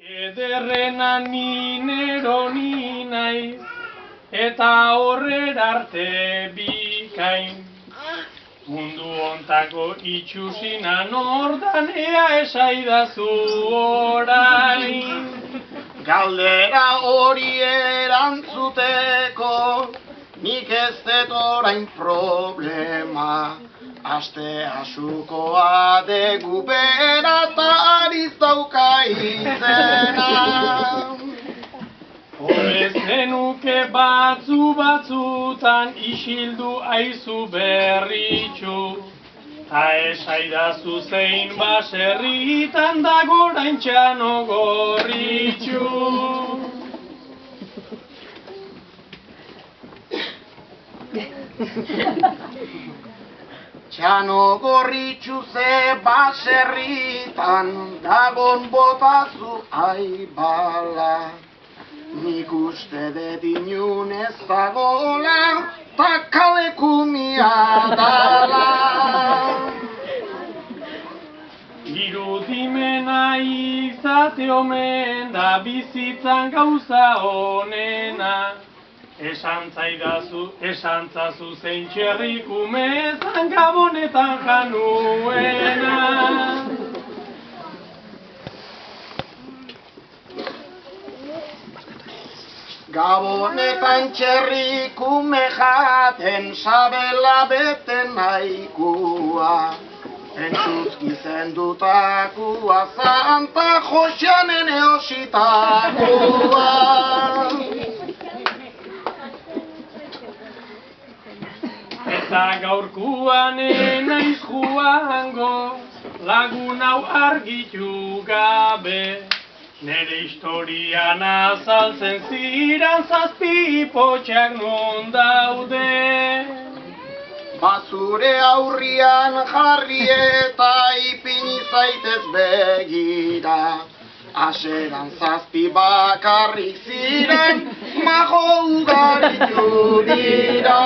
Ederrena ninero ni naiz, eta horrer arte bikain. Mundu ontako itxusina nordan ea esaidazu orain. Galdera hori erantzuteko, nik ez dut orain problema. Aste asukoa degu bera eta ariz dauka izena. Horrez genuke batzutan isildu aizu berritxu. Ta esaidazu zein baserritan dago oraintxano gorritxu. Txano gorritxu ze baserritan dagon botazu aibala. Nik uste dut inun ez dagola, ta kalekumia dala. Irudimena izate omen da bizitzan gauza honena. Esantzazu zein txerrikumezan gabonetan januena. Gabonetan txerrikume jaten sabela beten naikua. Entzuzki zendutakua Santa Joseanen eositakua. Eta gaurkuan enaiz joango, lagun hau argitu gabe. Nere historian azaltzen ziran zazpipotxak non daude. Bazure aurrian jarri eta ipini zaitez begira. Aseran zazpi bakarrik ziren, majo ugaritu dira.